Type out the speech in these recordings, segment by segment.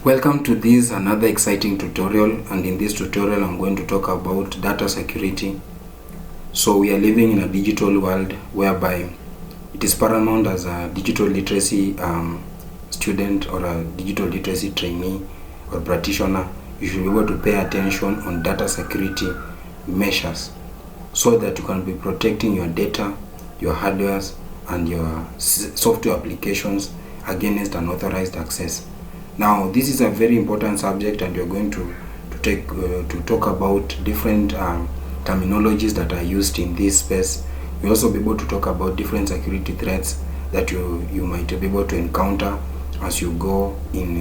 Welcome to this another exciting tutorial, and in this tutorial I'm going to talk about data security. So we are living in a digital world whereby it is paramount as a digital literacy student or a digital literacy trainee or practitioner. You should be able to pay attention on data security measures so that you can be protecting your data, your hardwares and your software applications against unauthorized access. Now this is a very important subject, and we're going to talk about different terminologies that are used in this space. We'll also be able to talk about different security threats that you might be able to encounter as you go in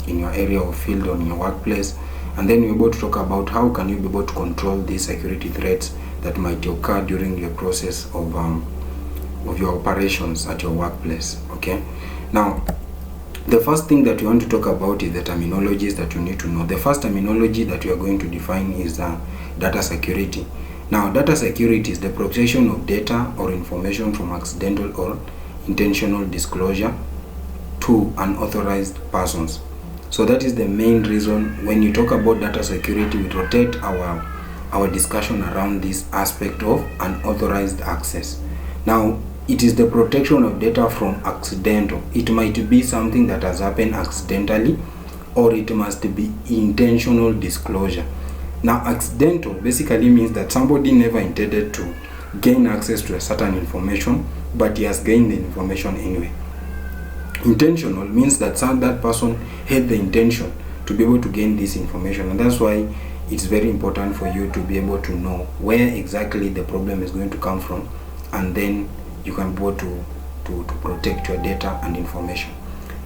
your area of field or in your workplace, and then we're able to talk about how can you be able to control these security threats that might occur during your process of your operations at your workplace. Okay, now the first thing that we want to talk about is the terminologies that you need to know. The first terminology that we are going to define is data security. Now, data security is the protection of data or information from accidental or intentional disclosure to unauthorized persons. So that is the main reason when you talk about data security, we rotate our discussion around this aspect of unauthorized access. Now, it is the protection of data from accidental. It might be something that has happened accidentally, or it must be intentional disclosure. Now, accidental basically means that somebody never intended to gain access to a certain information, but he has gained the information anyway. Intentional means that that person had the intention to be able to gain this information, and that's why it's very important for you to be able to know where exactly the problem is going to come from, and then you can be able to protect your data and information.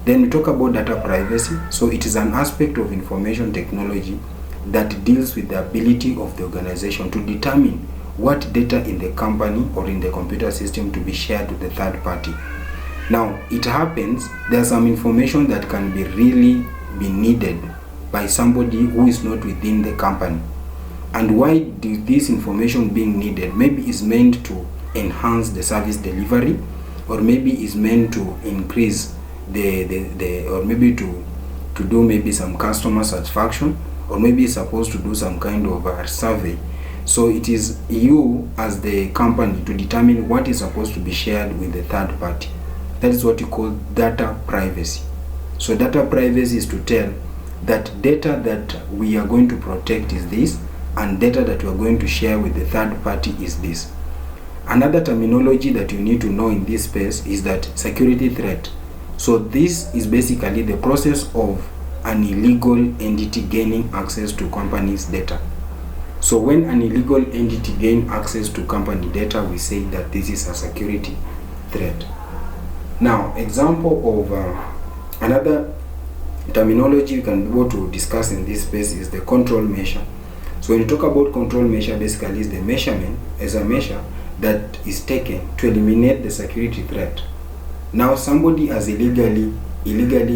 Then we talk about data privacy. So it is an aspect of information technology that deals with the ability of the organization to determine what data in the company or in the computer system to be shared with the third party. Now, it happens there's some information that can be really be needed by somebody who is not within the company. And why this information being needed? Maybe is meant to enhance the service delivery, or maybe is meant to increase or maybe to do maybe some customer satisfaction, or maybe it's supposed to do some kind of a survey. So it is you as the company to determine what is supposed to be shared with the third party. That is what you call data privacy. So data privacy is to tell that data that we are going to protect is this, and data that we are going to share with the third party is this. Another terminology that you need to know in this space is that security threat. So this is basically the process of an illegal entity gaining access to company's data. So when an illegal entity gains access to company data, we say that this is a security threat. Now, example of another terminology you can be able to discuss in this space is the control measure. So when you talk about control measure, basically is the measurement as a measure that is taken to eliminate the security threat. Now, somebody has illegally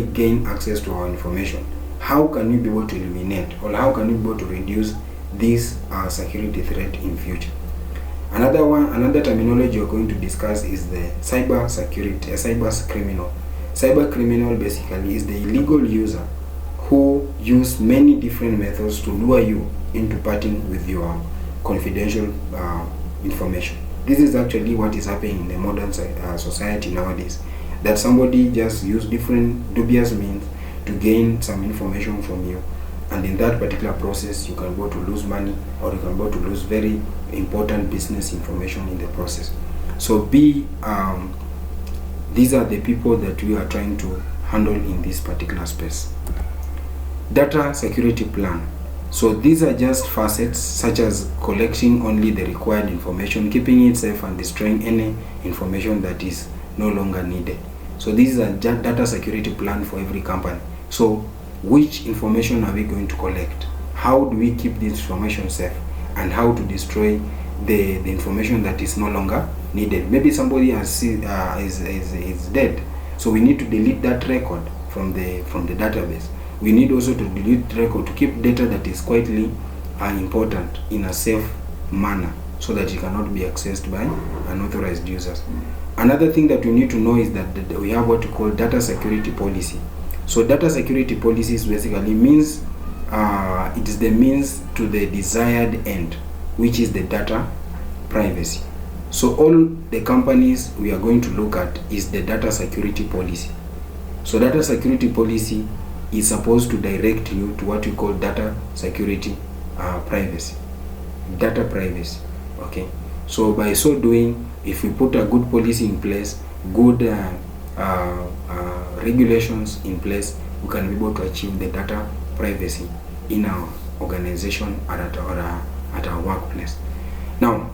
gained access to our information. How can you be able to eliminate, or how can you be able to reduce this security threat in future? Another terminology we're going to discuss is the cyber security, a cyber criminal. Cyber criminal basically is the illegal user who use many different methods to lure you into parting with your confidential information. This is actually what is happening in the modern society nowadays, that somebody just use different dubious means to gain some information from you, and in that particular process you can go to lose money, or you can go to lose very important business information in the process. So these are the people that we are trying to handle in this particular space. Data security plan. So these are just facets such as collecting only the required information, keeping it safe, and destroying any information that is no longer needed. So this is a data security plan for every company. So which information are we going to collect? How do we keep this information safe? And how to destroy the information that is no longer needed? Maybe somebody is dead, so we need to delete that record from the database. We need also to delete record to keep data that is quietly important in a safe manner, so that it cannot be accessed by unauthorized users. Another thing that we need to know is that we have what we call data security policy. So data security policies basically means it is the means to the desired end, which is the data privacy. So all the companies we are going to look at is the data security policy. So data security policy is supposed to direct you to what we call data security privacy. Data privacy. Okay. So by so doing, if we put a good policy in place, good regulations in place, we can be able to achieve the data privacy in our organization or at our workplace. Now,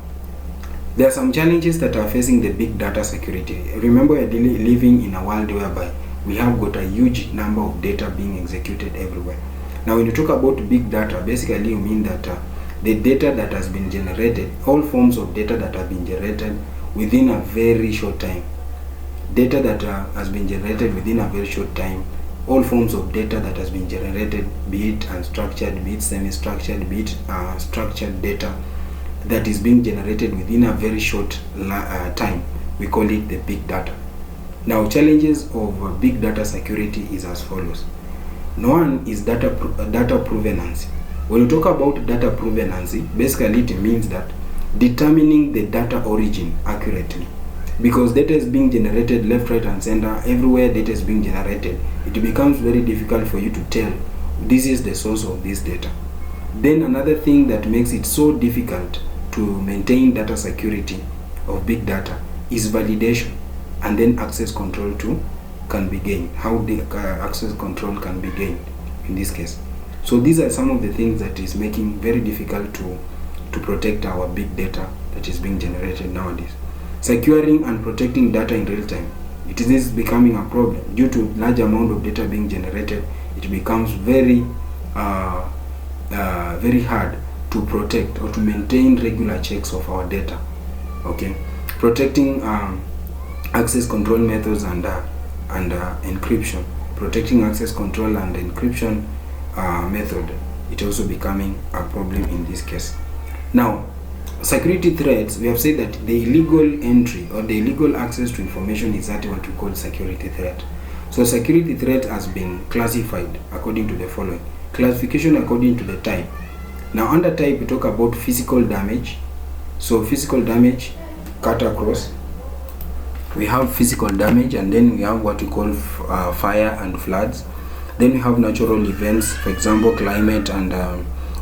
there are some challenges that are facing the big data security. Remember, we are living in a world whereby we have got a huge number of data being executed everywhere. Now, when you talk about big data, basically you mean that the data that has been generated, all forms of data that have been generated within a very short time. Data that has been generated within a very short time. All forms of data that has been generated, be it unstructured, be it semi-structured, be it structured data that is being generated within a very short time. We call it the big data. Now, challenges of big data security is as follows. One is data provenance. When you talk about data provenance, basically it means that determining the data origin accurately. Because data is being generated left, right, and center, everywhere data is being generated, it becomes very difficult for you to tell this is the source of this data. Then another thing that makes it so difficult to maintain data security of big data is validation, and then access control too can be gained. How the access control can be gained in this case. So these are some of the things that is making very difficult to protect our big data that is being generated nowadays. Securing and protecting data in real time. It is becoming a problem due to large amount of data being generated. It becomes very very hard to protect or to maintain regular checks of our data. Okay, protecting access control methods and encryption. Protecting access control and encryption method, it also becoming a problem in this case. Now, security threats, we have said that the illegal entry or the illegal access to information is that what we call security threat. So security threat has been classified according to the following. Classification according to the type. Now under type we talk about physical damage. So physical damage cut across. We have physical damage, and then we have what we call fire and floods. Then we have natural events, for example climate and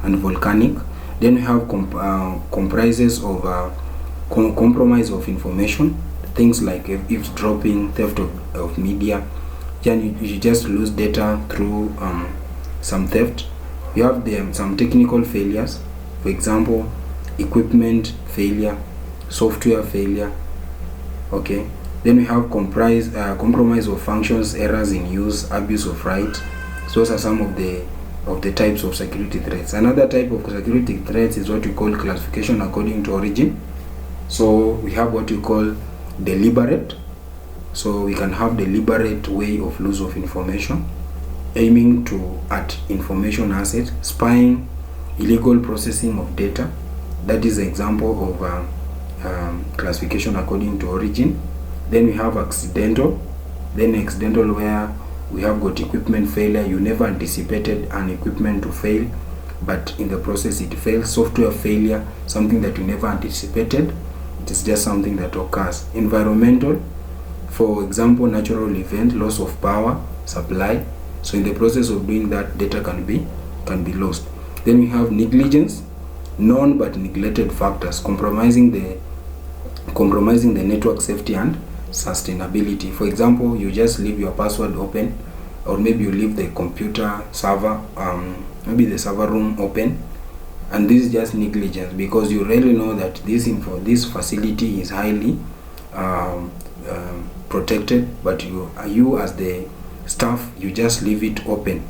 volcanic. Then we have comprises of compromise of information, things like eavesdropping, theft of media. You just lose data through some theft. You have some technical failures, for example equipment failure, software failure. Okay, then we have compromise of functions, errors in use, abuse of right. So those are some of the types of security threats. Another type of security threats is what we call classification according to origin. So we have what we call deliberate. So we can have deliberate way of loss of information, aiming at information assets, spying, illegal processing of data. That is an example of classification according to origin. Then we have accidental. Then accidental where we have got equipment failure. You never anticipated an equipment to fail, but in the process it fails. Software failure, something that you never anticipated. It is just something that occurs. Environmental, for example natural event, loss of power supply. So in the process of doing that, data can be lost. Then we have negligence, known but neglected factors, compromising the network safety and sustainability. For example, you just leave your password open, or maybe you leave the computer server, maybe the server room open, and this is just negligence because you really know that this facility is highly protected, but you as the staff, you just leave it open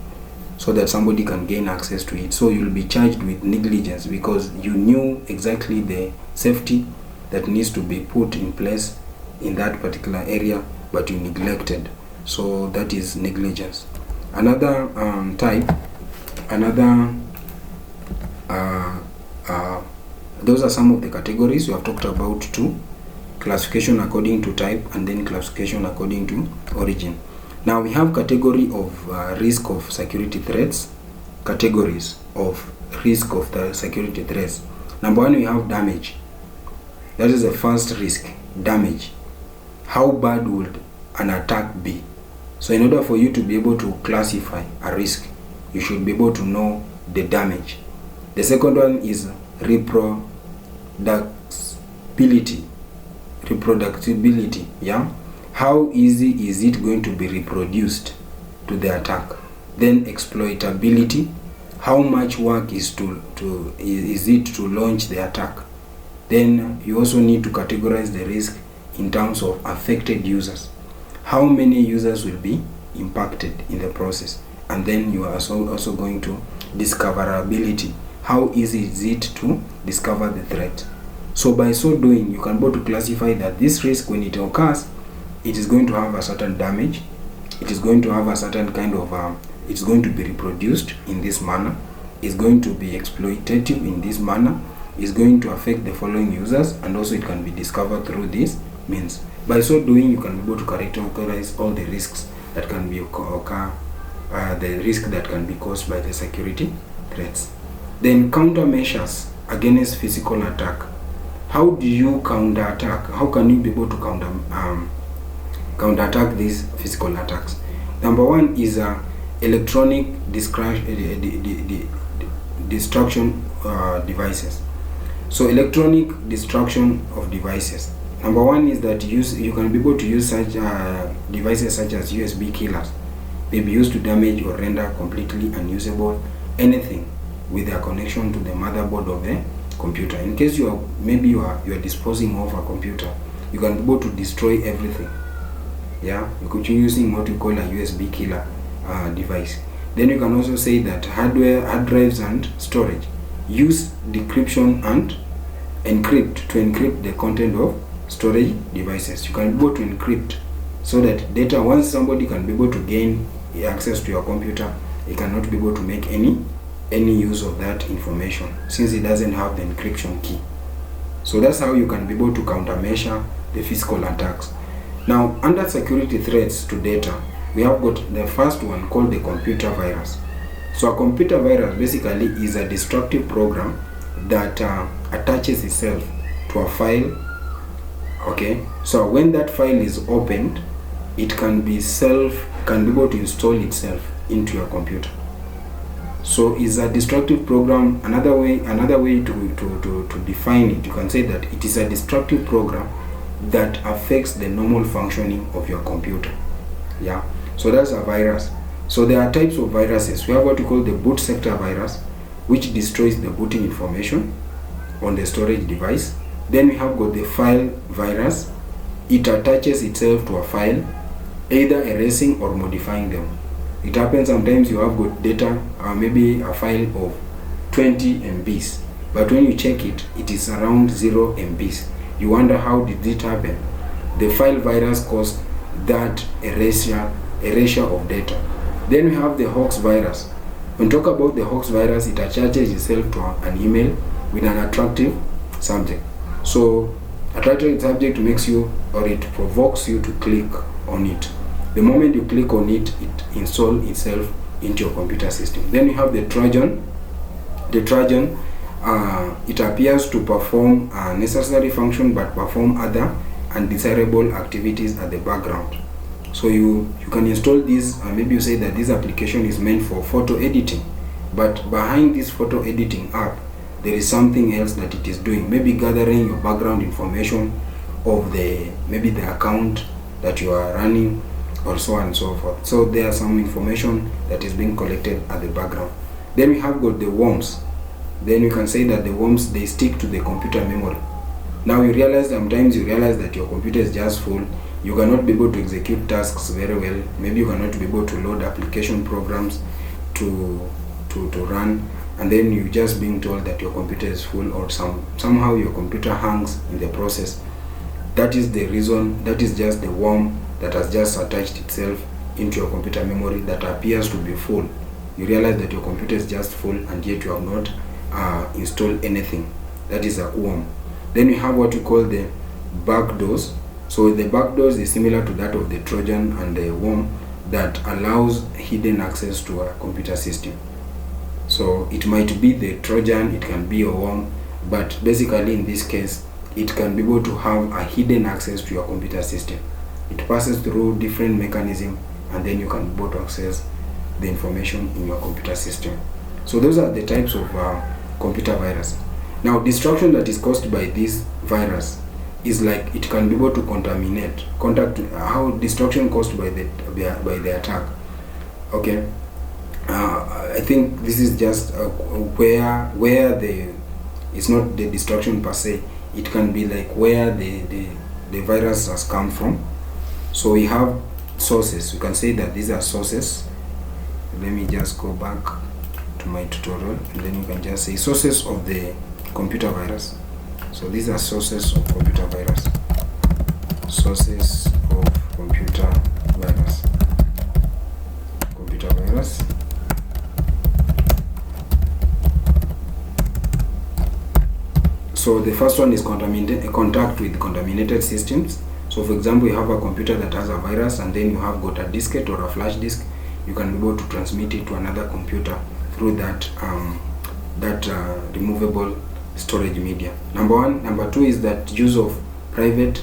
so that somebody can gain access to it. So you'll be charged with negligence because you knew exactly the safety that needs to be put in place in that particular area, but you neglected. So that is negligence. Another those are some of the categories we have talked about too. Classification according to type, and then classification according to origin. Now we have category of risk of security threats, categories of risk of the security threats. Number one, we have damage. That is the first risk, damage. How bad would an attack be? So in order for you to be able to classify a risk, you should be able to know the damage. The second one is reproducibility. Yeah, how easy is it going to be reproduced to the attack? Then exploitability, how much work is it to launch the attack? Then you also need to categorize the risk in terms of affected users. How many users will be impacted in the process? And then you are also going to discoverability. How easy is it to discover the threat? So by so doing, you can be able to classify that this risk, when it occurs, it is going to have a certain damage. It is going to have a certain kind of, it's going to be reproduced in this manner. It's going to be exploitative in this manner. It's going to affect the following users, and also it can be discovered through this means. By so doing, you can be able to characterize all the risks that can be the risk that can be caused by the security threats. Then countermeasures against physical attack. How do you counterattack? How can you be able to counterattack these physical attacks? Number one is electronic destruction devices. So electronic destruction of devices. Number one is that you can be able to use such devices such as USB killers. They be used to damage or render completely unusable anything with a connection to the motherboard of the computer. In case you are disposing of a computer, you can be able to destroy everything. Yeah, you could be using what we call a USB killer device. Then you can also say that hard drives and storage. Use decryption and encrypt to encrypt the content of storage devices. You can be able to encrypt so that data, once somebody can be able to gain access to your computer, he cannot be able to make any use of that information since it doesn't have the encryption key. So that's how you can be able to countermeasure the physical attacks. Now, under security threats to data, we have got the first one called the computer virus. So a computer virus basically is a destructive program that attaches itself to a file. Okay, so when that file is opened, it can be able to install itself into your computer. So is a destructive program. Another way to define it, you can say that it is a destructive program that affects the normal functioning of your computer. Yeah, so that's a virus. So there are types of viruses. We have what we call the boot sector virus, which destroys the booting information on the storage device. Then we have got the file virus. It attaches itself to a file, either erasing or modifying them. It happens sometimes you have got data, maybe a file of 20 MBs, but when you check it, it is around 0 MBs. You wonder how did it happen? The file virus caused that erasure of data. Then we have the hoax virus. When we talk about the hoax virus, it attaches itself to an email with an attractive subject. So attractive subject makes you, or it provokes you to click on it. The moment you click on it, it installs itself into your computer system. Then you have the Trojan. The Trojan, it appears to perform a necessary function but perform other undesirable activities at the background. So you can install this, maybe you say that this application is meant for photo editing, but behind this photo editing app, there is something else that it is doing, maybe gathering your background information of maybe the account that you are running, or so on and so forth. So there are some information that is being collected at the background. Then we have got the worms. Then you can say that the worms, they stick to the computer memory. Now sometimes you realize that your computer is just full. You cannot be able to execute tasks very well. Maybe you cannot be able to load application programs to run, and then you just being told that your computer is full, or somehow your computer hangs in the process. That is the reason. That is just the worm that has just attached itself into your computer memory that appears to be full. You realize that your computer is just full, and yet you have not installed anything. That is a worm. Then we have what we call the backdoors. So the backdoors is similar to that of the Trojan and the worm, that allows hidden access to a computer system. So it might be the Trojan, it can be a worm, but basically in this case, it can be able to have a hidden access to your computer system. It passes through different mechanisms, and then you can be able to access the information in your computer system. So those are the types of computer virus. Now, destruction that is caused by this virus is like it can be able to how destruction caused by the attack. Okay, I think this is just where it's not the destruction per se. It can be like where the virus has come from. So we have sources. We can say that these are sources. Let me just go back to my tutorial, and then you can just say sources of the computer virus. So these are sources of computer virus. Sources of computer virus. Computer virus. So the first one is contact with contaminated systems. So for example, you have a computer that has a virus, and then you have got a diskette or a flash disk. You can be able to transmit it to another computer through that removable storage media. Number one. Number two is that use of pirated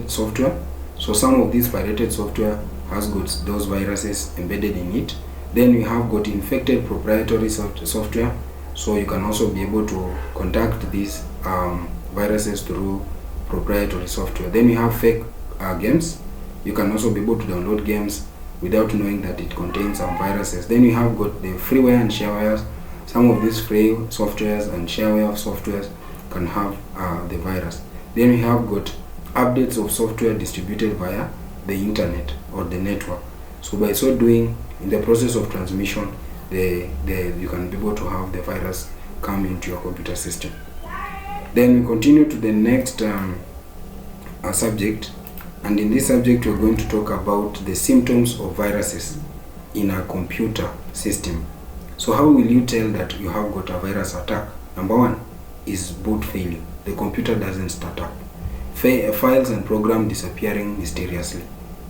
software. So some of this pirated software has got those viruses embedded in it. Then we have got infected proprietary software. So you can also be able to contact these viruses through proprietary software. Then we have fake games. You can also be able to download games without knowing that it contains some viruses. Then we have got the freeware and sharewares. Some of these free softwares and shareware softwares can have the virus. Then we have got updates of software distributed via the internet or the network. So by so doing, in the process of transmission, you can be able to have the virus come into your computer system. Then we continue to the next subject, and in this subject we're going to talk about the symptoms of viruses in a computer system. So how will you tell that you have got a virus attack? Number one is boot failure. The computer doesn't start up. Files and programs disappearing mysteriously.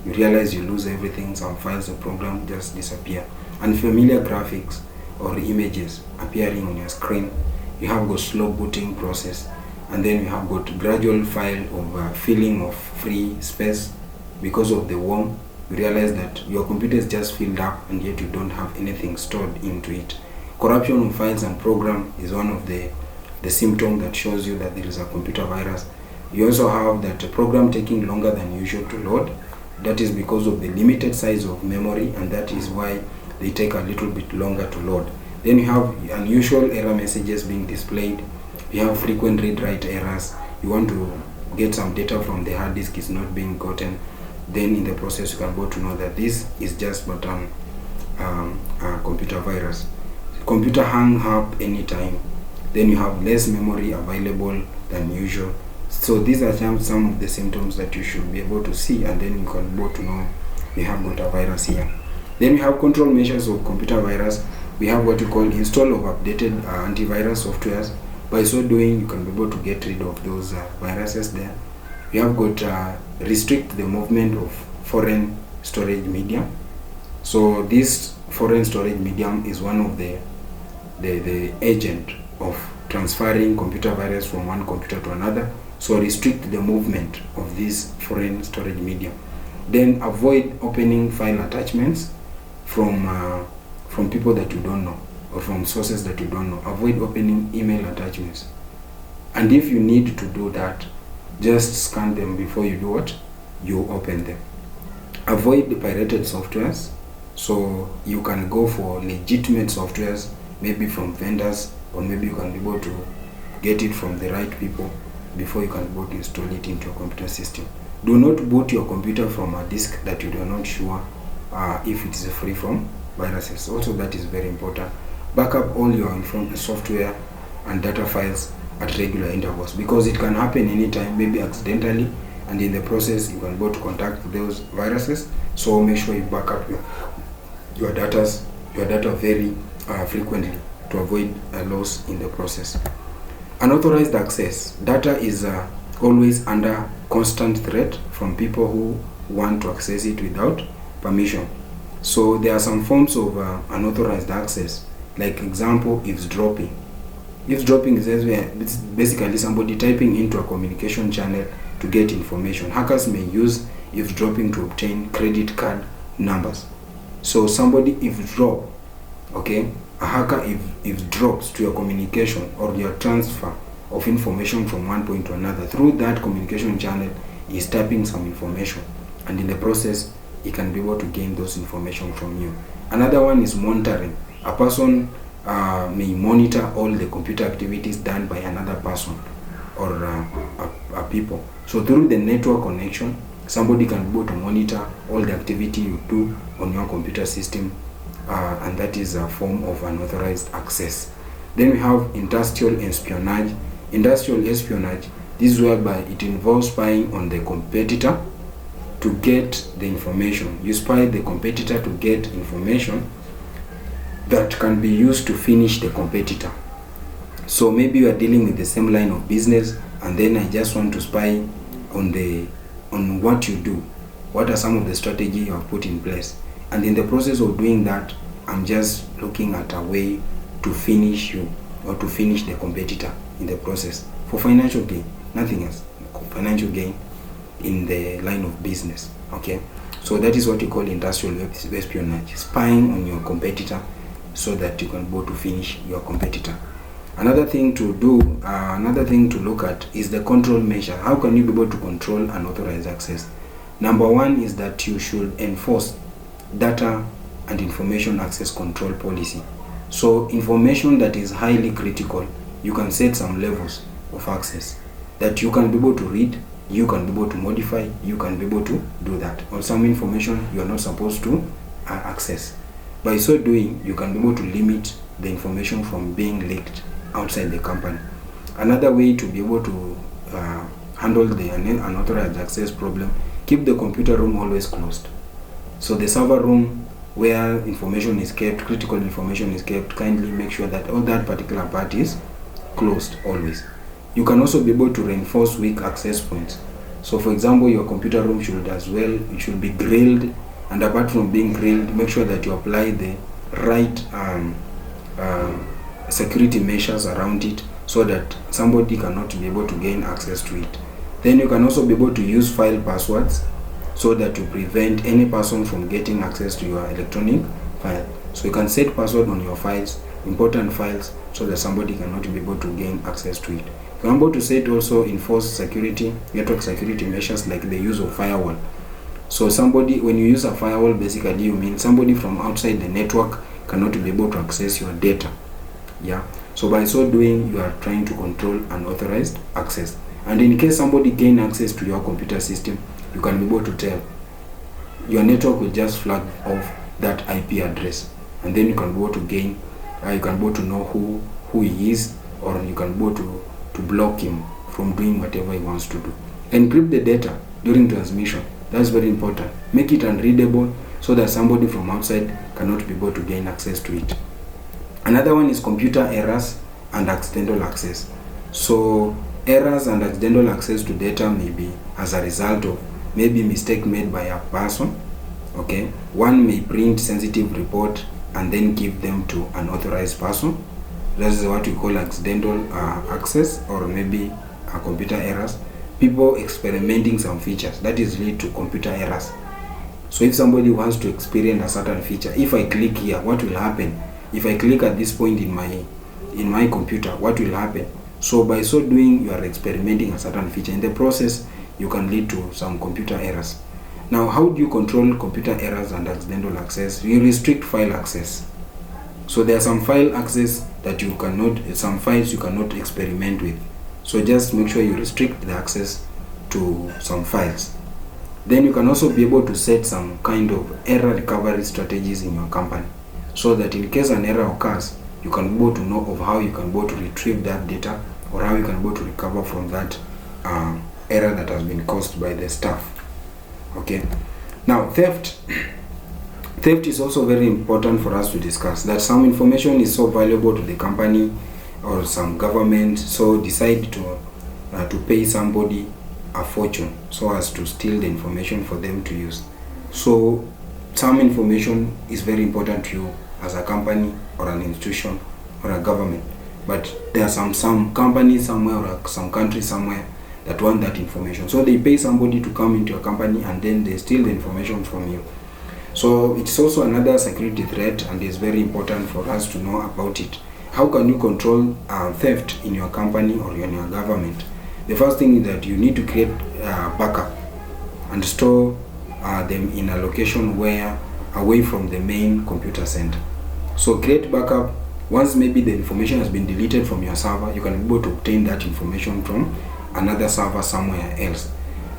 You realize you lose everything, some files and programs just disappear. Unfamiliar graphics or images appearing on your screen. You have got slow booting process, and then you have got gradual file of filling of free space because of the worm. You realize that your computer is just filled up, and yet you don't have anything stored into it. Corruption of files and program is one of the symptoms that shows you that there is a computer virus. You also have that program taking longer than usual to load. That is because of the limited size of memory, and that is why they take a little bit longer to load. Then you have unusual error messages being displayed. You have frequent read-write errors. You want to get some data from the hard disk, is not being gotten. Then in the process you can go to know that this is just but a computer virus. Computer hang up anytime. Then you have less memory available than usual. So these are some of the symptoms that you should be able to see, and then you can go to know you have got a virus here. Then we have control measures of computer virus. We have what we call install of updated antivirus softwares. By so doing, you can be able to get rid of those viruses there. We have got restrict the movement of foreign storage medium. So this foreign storage medium is one of the agent of transferring computer virus from one computer to another. So restrict the movement of this foreign storage medium. Then avoid opening file attachments from people that you don't know, or from sources that you don't know. Avoid opening email attachments. And if you need to do that, just scan them before you do what? You open them. Avoid the pirated softwares. So you can go for legitimate softwares, maybe from vendors, or maybe you can be able to get it from the right people before you can boot install it into your computer system. Do not boot your computer from a disk that you are not sure if it is free from viruses. Also, that is very important. Backup all your software and data files at regular intervals, because it can happen anytime, maybe accidentally, and in the process you can go to contact those viruses. So make sure you back up your data very frequently to avoid a loss in the process. Unauthorized access. Data is always under constant threat from people who want to access it without permission. So there are some forms of unauthorized access, like example, eavesdropping. Eavesdropping is it's basically somebody typing into a communication channel to get information. Hackers may use eavesdropping to obtain credit card numbers. So somebody eavesdrop, okay? A hacker eavesdrops to your communication or your transfer of information from one point to another. Through that communication channel, he is typing some information, and in the process, he can be able to gain those information from you. Another one is monitoring. A person may monitor all the computer activities done by another person or a people. So through the network connection, somebody can be able to monitor all the activity you do on your computer system, and that is a form of unauthorized access. Then we have industrial espionage. Industrial espionage, this is whereby it involves spying on the competitor to get the information. You spy the competitor to get information that can be used to finish the competitor. So maybe you are dealing with the same line of business, and then I just want to spy on what you do. What are some of the strategies you have put in place? And in the process of doing that, I'm just looking at a way to finish you or to finish the competitor in the process for financial gain, nothing else. Financial gain in the line of business. Okay, so that is what you call industrial espionage, spying on your competitor so that you can be able to finish your competitor. Another thing to look at is the control measure. How can you be able to control unauthorized access? Number one is that you should enforce data and information access control policy. So information that is highly critical, you can set some levels of access that you can be able to read, you can be able to modify, you can be able to do that. Or some information you are not supposed to access. By so doing, you can be able to limit the information from being leaked outside the company. Another way to be able to handle the unauthorized access problem, keep the computer room always closed. So the server room where information is kept, critical information is kept, kindly make sure that all that particular part is closed always. You can also be able to reinforce weak access points. So for example, your computer room it should be grilled, and apart from being grilled, make sure that you apply the right security measures around it so that somebody cannot be able to gain access to it. Then you can also be able to use file passwords so that you prevent any person from getting access to your electronic file. So you can set password on your files, important files, so that somebody cannot be able to gain access to it. You can be able to set also enforce security, network security measures like the use of firewall. So when you use a firewall, basically you mean somebody from outside the network cannot be able to access your data. Yeah. So by so doing, you are trying to control unauthorized access. And in case somebody gain access to your computer system, you can be able to tell. Your network will just flag off that IP address, and then you can be able to gain. You can be able to know who he is, or you can be able to block him from doing whatever he wants to do. Encrypt the data during transmission. That's very important. Make it unreadable so that somebody from outside cannot be able to gain access to it. Another one is computer errors and accidental access. So errors and accidental access to data may be as a result of maybe mistake made by a person. Okay, one may print sensitive report and then give them to an authorized person. That is what we call accidental access, or maybe computer errors. People experimenting some features, that is lead to computer errors. So if somebody wants to experience a certain feature, if I click here, what will happen? If I click at this point in my computer, what will happen? So by so doing, you are experimenting a certain feature. In the process, you can lead to some computer errors. Now, how do you control computer errors and accidental access? You restrict file access. So there are some file access that some files you cannot experiment with. So just make sure you restrict the access to some files. Then you can also be able to set some kind of error recovery strategies in your company, so that in case an error occurs, you can be able to know of how you can be able to retrieve that data, or how you can be able to recover from that error that has been caused by the staff. Okay. Now, theft is also very important for us to discuss. That some information is so valuable to the company or some government, so decide to pay somebody a fortune so as to steal the information for them to use. So some information is very important to you as a company or an institution or a government, but there are some companies somewhere or some countries somewhere that want that information, so they pay somebody to come into a company and then they steal the information from you. So it's also another security threat, and it's very important for us to know about it. How can you control theft in your company or in your government? The first thing is that you need to create backup and store them in a location where away from the main computer center. So create backup. Once maybe the information has been deleted from your server, you can be able to obtain that information from another server somewhere else.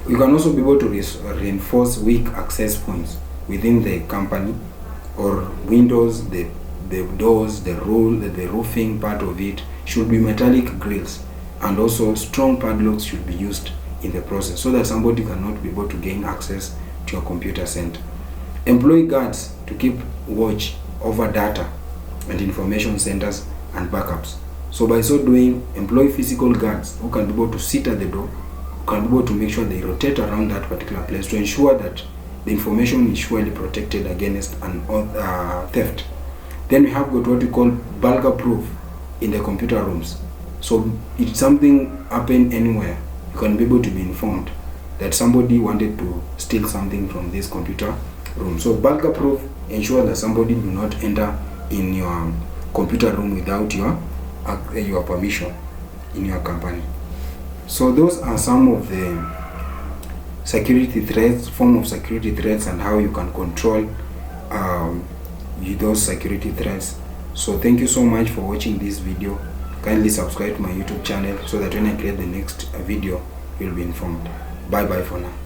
You can also be able to reinforce weak access points within the company or windows, the doors, the roofing part of it should be metallic grills, and also strong padlocks should be used in the process so that somebody cannot be able to gain access to your computer center. Employ guards to keep watch over data and information centers and backups. So by so doing, employ physical guards who can be able to sit at the door, who can be able to make sure they rotate around that particular place to ensure that the information is surely protected against theft. Then we have got what we call burglar proof in the computer rooms. So if something happen anywhere, you can be able to be informed that somebody wanted to steal something from this computer room. So burglar proof ensure that somebody do not enter in your computer room without your permission in your company. So those are some of the security threats, form of security threats, and how you can control those security threats. So thank you so much for watching this video. Kindly subscribe to my YouTube channel so that when I create the next video, you'll be informed. Bye bye for now.